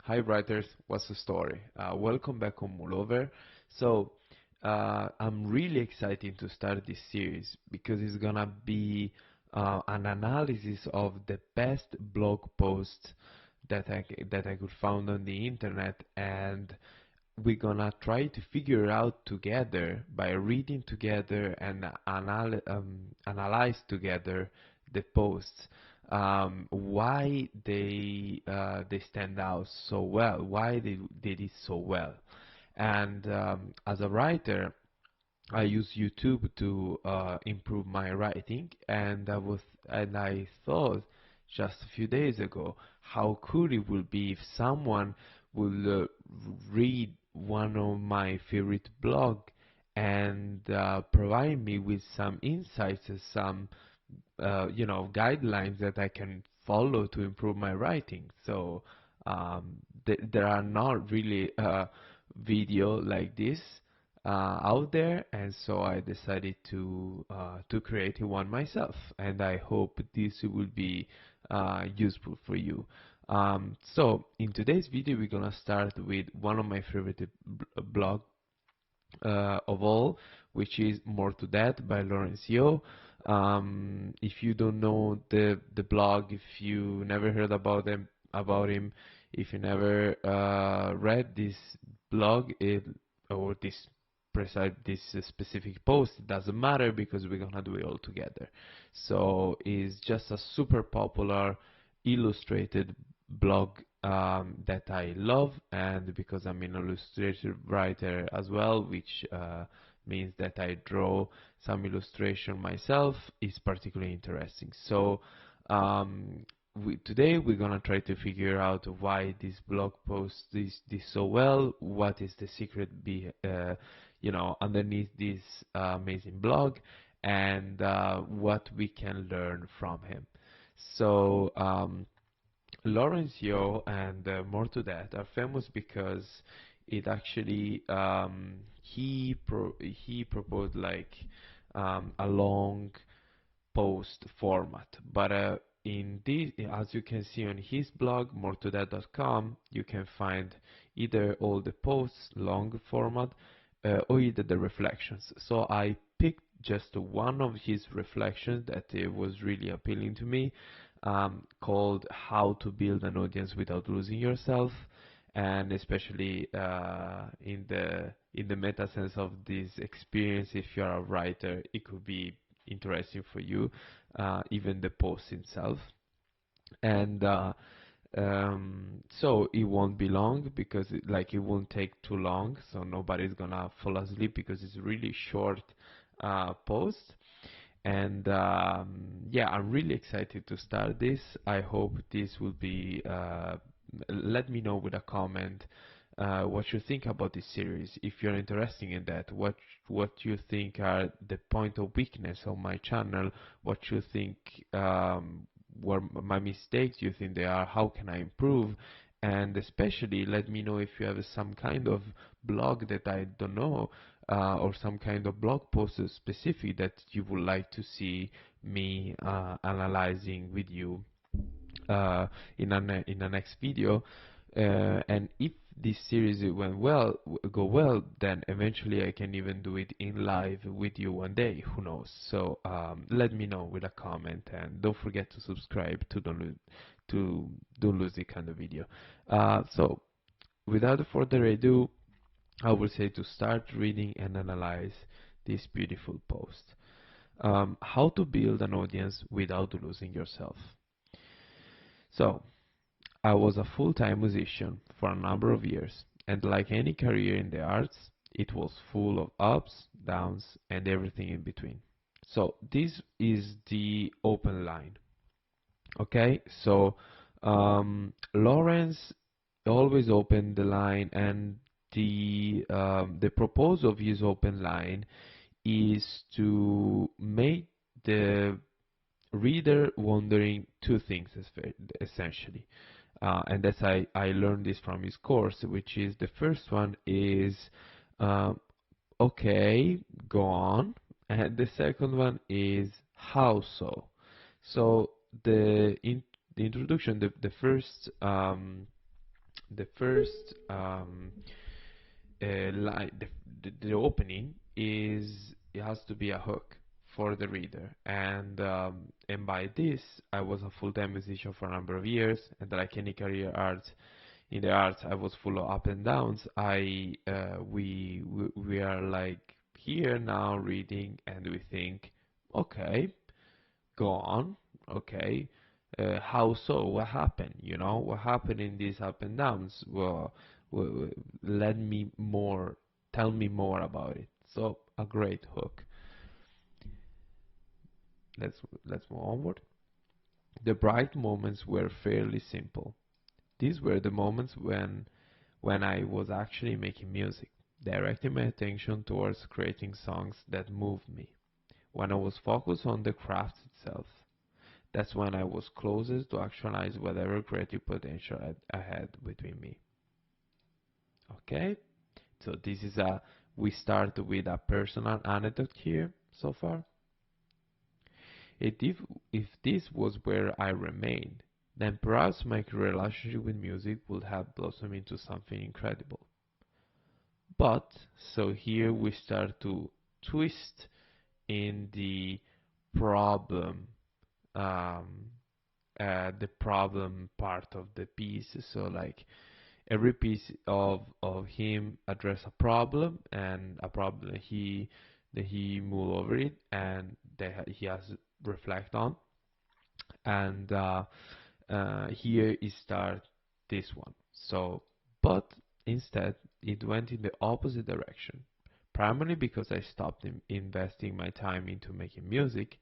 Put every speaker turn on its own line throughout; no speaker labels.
Hi writers, what's the story? Welcome back on Mullover. I'm really excited to start this series because it's gonna be an analysis of the best blog posts that I could find on the internet, and we're gonna try to figure out together by reading together and analyze together the posts, why they stand out so well, why they did it so well. And as a writer, I use YouTube to improve my writing, and I thought just a few days ago how cool it would be if someone would read one of my favorite blog and provide me with some insights and some guidelines that I can follow to improve my writing. So there are not really video like this out there, and so I decided to create one myself, and I hope this will be useful for you. So in today's video, we're gonna start with one of my favorite blog of all, which is More to That by Lawrence Yeo. If you don't know the blog, if you never heard about him, if you never read this blog, or this specific post, it doesn't matter because we're gonna do it all together. So it's just a super popular illustrated blog that I love, and because I'm an illustrated writer as well, which means that I draw some illustration myself, is particularly interesting. So today we're gonna try to figure out why this blog post did so well, what is the secret underneath this amazing blog, and what we can learn from him. So Lawrence Yeo and More to That are famous because it actually he proposed like a long post format, but in this, as you can see on his blog moretothat.com, you can find either all the posts long format or either the reflections. So I picked just one of his reflections that was really appealing to me, called How to Build an Audience Without Losing Yourself, and especially in the meta sense of this experience. If you're a writer, it could be interesting for you, even the post itself. And so it won't be long because it won't take too long, so nobody's gonna fall asleep because it's really short post. And yeah, I'm really excited to start this. I hope this will be let me know with a comment what you think about this series. If you're interested in that, what you think are the point of weakness of my channel, what you think were my mistakes, you think they are, how can I improve, and especially let me know if you have some kind of blog that I don't know, or some kind of blog post specific that you would like to see me analyzing with you in a next video. And if this series go well, then eventually I can even do it in live with you one day. Who knows? So let me know with a comment, and don't forget to subscribe to don't lose the kind of video. So without further ado, I will say to start reading and analyze this beautiful post. How to build an audience without losing yourself. So, I was a full-time musician for a number of years, and like any career in the arts, it was full of ups, downs, and everything in between. So this is the open line. Okay, so Lawrence always opened the line, and the purpose of his open line is to make the reader wondering two things essentially. And that's I learned this from his course, which is the first one is uh, okay, go on, and the second one is how so. So the introduction, the first line, the opening is it has to be a hook for the reader, and by this I was a full-time musician for a number of years, and like any career art in the arts, I was full of up and downs. We are like here now reading, and we think, okay, go on, okay. How so? What happened? You know, what happened in these up and downs? Well, let me more, tell me more about it. So a great hook. Let's move onward. The bright moments were fairly simple. These were the moments when I was actually making music, directing my attention towards creating songs that moved me. When I was focused on the craft itself, that's when I was closest to actualize whatever creative potential I had within me. Okay, so this is we start with a personal anecdote here so far. If this was where I remained, then perhaps my relationship with music would have blossomed into something incredible. But, so here we start to twist in problem, um, the problem part of the piece. So like every piece of him address a problem, and a problem he move over it, and he has reflect on, and here is start this one. So, but instead it went in the opposite direction, primarily because I stopped investing my time into making music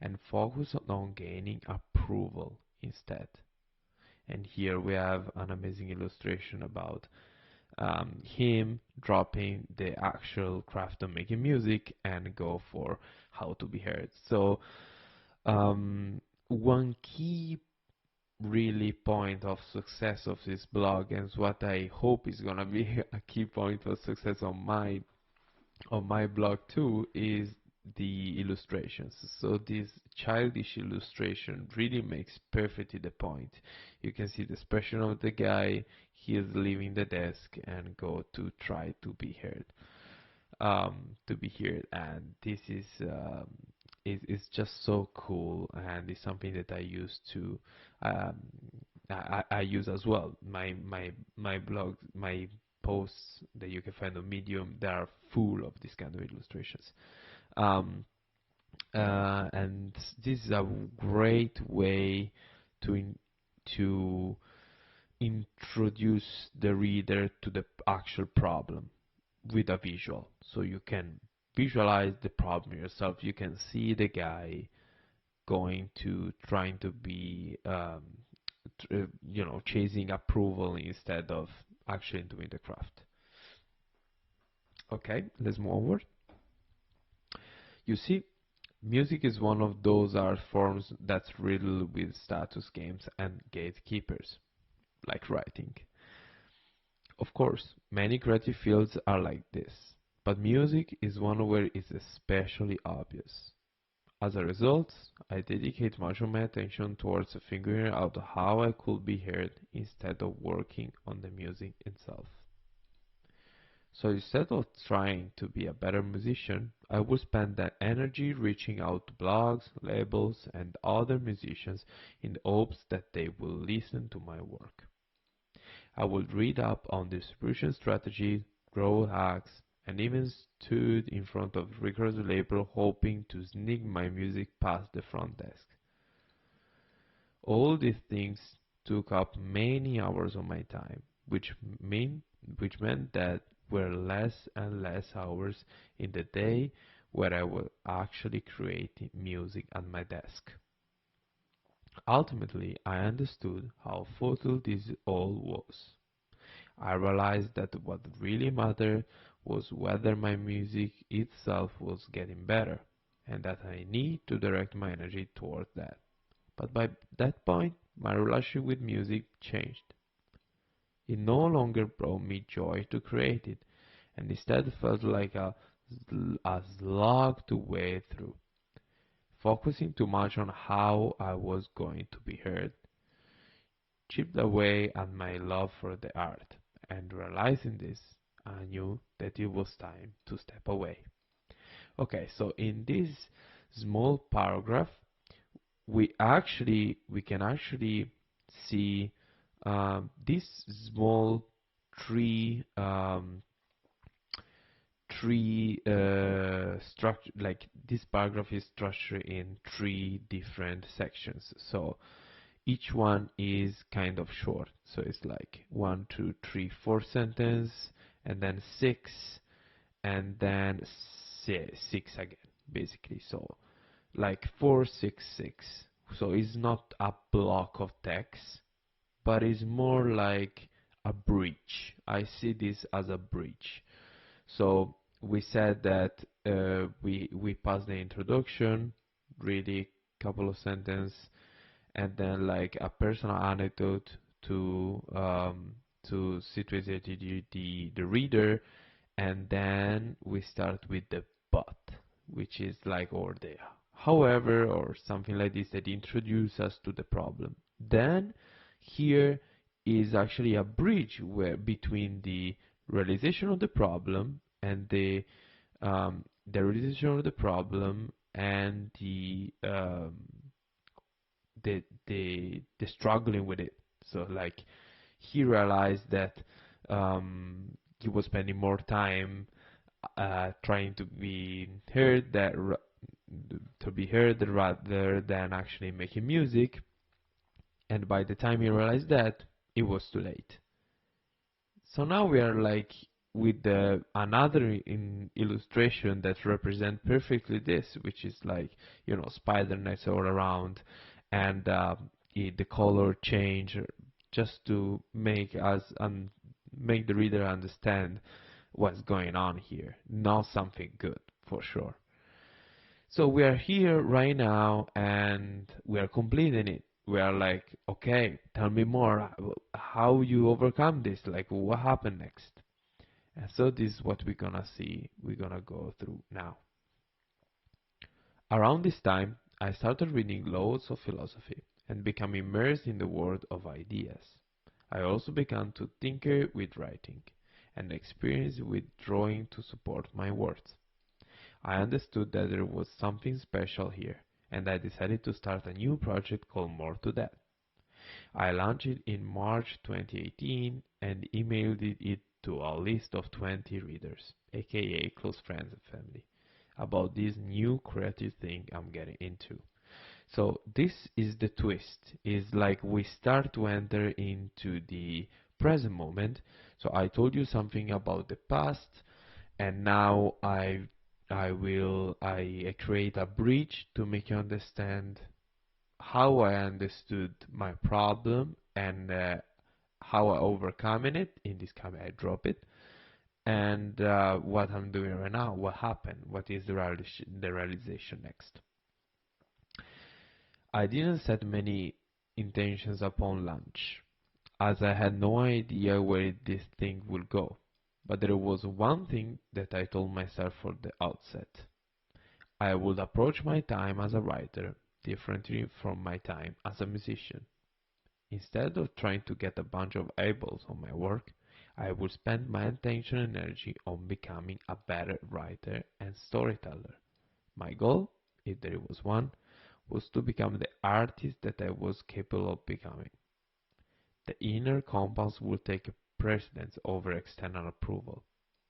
and focused on gaining approval instead. And here we have an amazing illustration about him dropping the actual craft of making music and go for how to be heard. So one key really point of success of this blog, and what I hope is gonna be a key point of success on my blog too, is the illustrations. So this childish illustration really makes perfectly the point. You can see the expression of the guy. He is leaving the desk and go to try to be heard, and this is just so cool, and it's something that I use to um, I use as well. My blog, my posts that you can find on Medium, they are full of this kind of illustrations. Um, and this is a great way to to introduce the reader to the actual problem with a visual, so you can visualize the problem yourself. You can see the guy going to trying to be chasing approval instead of actually doing the craft. Okay, let's move onward. You see, music is one of those art forms that's riddled with status games and gatekeepers, like writing. Of course, many creative fields are like this, but music is one where it's especially obvious. As a result, I dedicate much of my attention towards figuring out how I could be heard instead of working on the music itself. So instead of trying to be a better musician, I would spend that energy reaching out to blogs, labels, and other musicians in the hopes that they will listen to my work. I would read up on distribution strategy, growth hacks, and even stood in front of record label hoping to sneak my music past the front desk. All these things took up many hours of my time, which meant that were less and less hours in the day where I was actually creating music at my desk. Ultimately, I understood how futile this all was. I realized that what really mattered was whether my music itself was getting better, and that I need to direct my energy towards that. But by that point, my relationship with music changed. It no longer brought me joy to create it, and instead felt like a slog to wade through. Focusing too much on how I was going to be heard chipped away at my love for the art, and realizing this, I knew that it was time to step away. Okay, so in this small paragraph, we can actually see this small tree structure. Like, this paragraph is structured in three different sections, so each one is kind of short, so it's like 1, 2, 3, 4 sentence, and then six, and then six again, basically. So like 4, 6, 6. So it's not a block of text, but it's more like a bridge. I see this as a bridge. So we said that we passed the introduction, really couple of sentences, and then like a personal anecdote to situate the reader, and then we start with the but, which is like, or the however, or something like this, that introduce us to the problem. Then here is actually a bridge where between the realization of the problem and the realization of the problem and the struggling with it. So like, he realized that he was spending more time trying to be heard rather than actually making music, and by the time he realized that, it was too late. So now we are like with another illustration that represents perfectly this, which is like, you know, spider nets all around, and the color change, just to make us make the reader understand what's going on here. Not something good, for sure. So we are here right now, and we are completing it. We are like, okay, tell me more. How you overcome this? Like, what happened next? And so this is what we're gonna see. We're gonna go through now. Around this time, I started reading loads of philosophy and became immersed in the world of ideas. I also began to tinker with writing and experience with drawing to support my words. I understood that there was something special here, and I decided to start a new project called More to That. I launched it in March 2018 and emailed it to a list of 20 readers, aka close friends and family, about this new creative thing I'm getting into. So this is the twist, is like we start to enter into the present moment. So I told you something about the past, and now I create a bridge to make you understand how I understood my problem, and how I overcoming it. In this case, I drop it, and what I'm doing right now, what happened, what is the realization next. I didn't set many intentions upon launch, as I had no idea where this thing would go. But there was one thing that I told myself from the outset. I would approach my time as a writer differently from my time as a musician. Instead of trying to get a bunch of eyeballs on my work, I would spend my attention and energy on becoming a better writer and storyteller. My goal, if there was one, was to become the artist that I was capable of becoming. The inner compass would take precedence over external approval,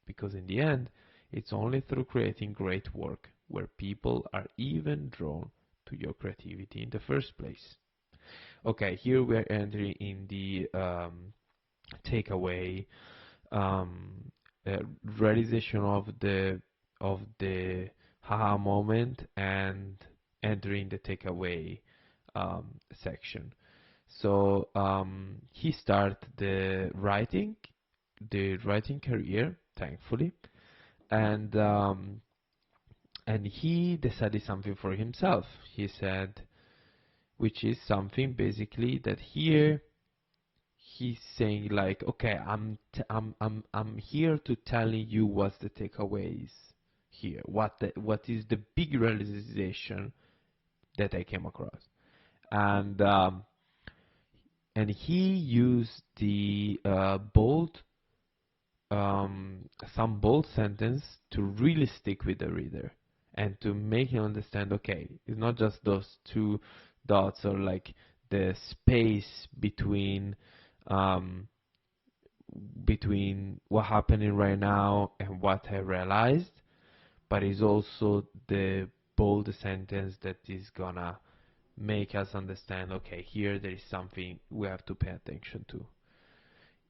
because in the end, it's only through creating great work where people are even drawn to your creativity in the first place. Okay, here we are entering in the takeaway, um, realization of the haha moment, and entering the takeaway section. So he started the writing career, thankfully, and he decided something for himself. He said, which is something basically that here he's saying like, okay, I'm here to telling you what's the takeaways here, what is the big realization that I came across, and and he used the some bold sentence to really stick with the reader and to make him understand, okay, it's not just those two dots or like the space um, between what happening right now and what I realized, but it's also the bold sentence that is gonna make us understand, okay, here there is something we have to pay attention to.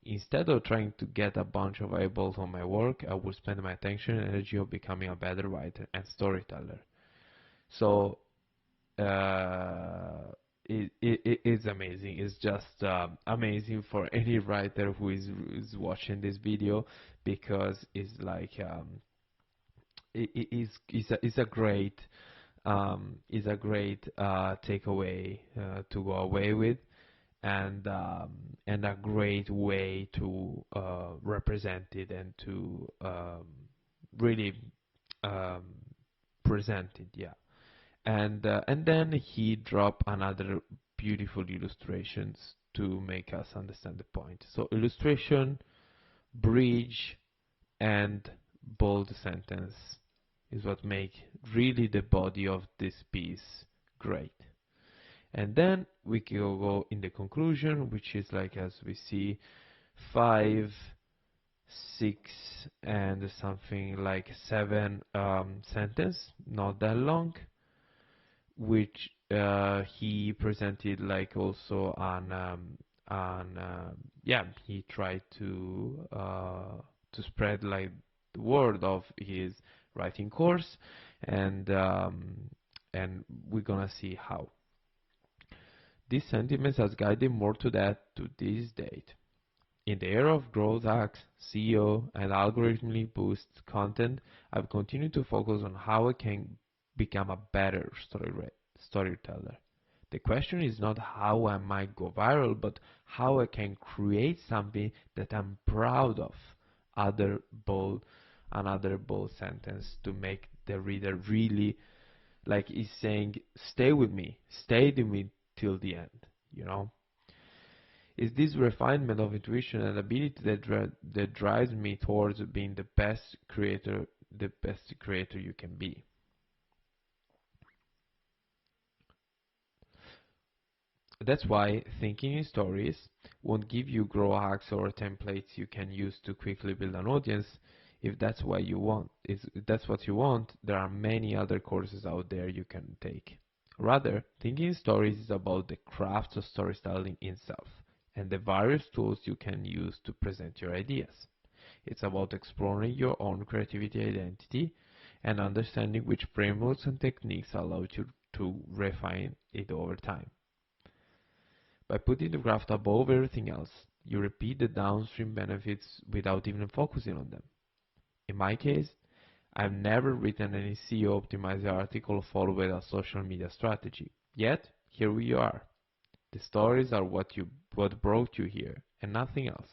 Instead of trying to get a bunch of eyeballs on my work, I will spend my attention and energy on becoming a better writer and storyteller. So it's amazing. It's just amazing for any writer who is watching this video, because it's like it's a great takeaway to go away with, and a great way to represent it and to really um, present it. Yeah, and then he dropped another beautiful illustrations to make us understand the point. So illustration, bridge, and bold sentence is what make really the body of this piece great. And then we can go in the conclusion, which is like, as we see, 5, 6, and something like 7 sentence, not that long, which he presented like also on yeah, he tried to spread like the word of his writing course, and we're gonna see how these sentiments has guided more to that to this date. In the era of growth hacks, SEO, and algorithmically boosted content, I've continued to focus on how I can become a better storyteller. The question is not how I might go viral, but how I can create something that I'm proud of. Other bold, Another bold sentence to make the reader really, like, is saying, stay with me, till the end, you know? It's this refinement of intuition and ability that drives me towards being the best creator you can be. That's why thinking in stories won't give you grow hacks or templates you can use to quickly build an audience. If that's what you want, there are many other courses out there you can take. Rather, thinking in stories is about the craft of storytelling itself and the various tools you can use to present your ideas. It's about exploring your own creativity identity and understanding which frameworks and techniques allow you to refine it over time. By putting the craft above everything else, you repeat the downstream benefits without even focusing on them. In my case, I've never written any SEO optimized article or followed a social media strategy. Yet, here we are. The stories are what brought you here, and nothing else.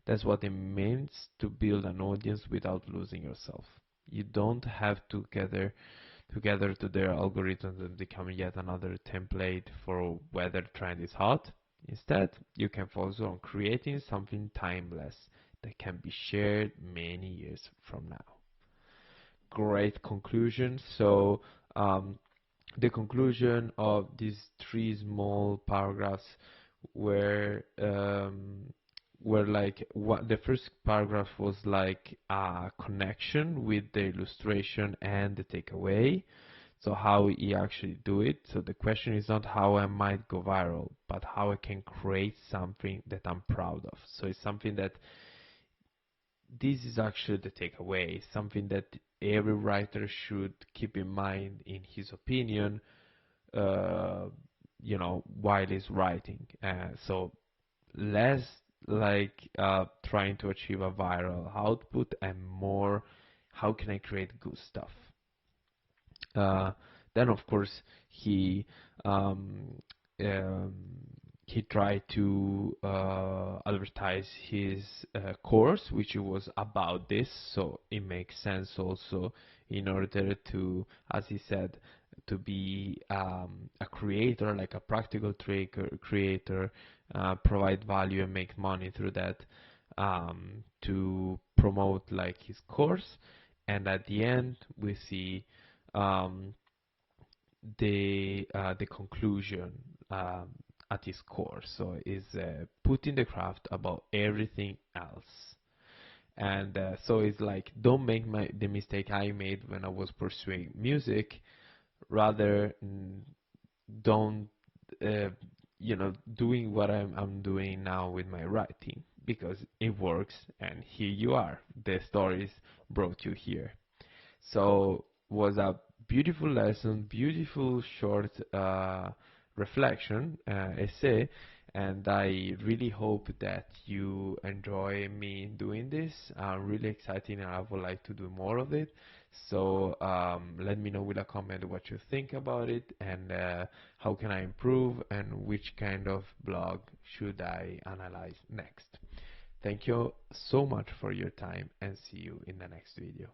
That's what it means to build an audience without losing yourself. You don't have to gather together to their algorithms and become yet another template for whether trend is hot. Instead, you can focus on creating something timeless that can be shared many years from now. Great conclusion. So the conclusion of these 3 small paragraphs were like, the first paragraph was like a connection with the illustration and the takeaway, so how he actually do it. So the question is not how I might go viral, but how I can create something that I'm proud of. So it's something that, this is actually the takeaway, something that every writer should keep in mind, in his opinion, uh, while he's writing. So less like trying to achieve a viral output, and more, how can I create good stuff? Then of course he um, um, he tried to advertise his course, which was about this, so it makes sense also, in order to, as he said, to be a creator, like a practical trick creator, provide value and make money through that, to promote like his course. And at the end, we see um, the conclusion at his course. So is putting the craft above everything else. And so it's like, don't make the mistake I made when I was pursuing music. Rather, don't uh, doing what I'm doing now with my writing, because it works, and here you are, the stories brought you here. So was a beautiful lesson, beautiful short reflection, essay, and I really hope that you enjoy me doing this. Really exciting, and I would like to do more of it. So let me know with a comment what you think about it, and how can I improve, and which kind of blog should I analyze next. Thank you so much for your time, and see you in the next video.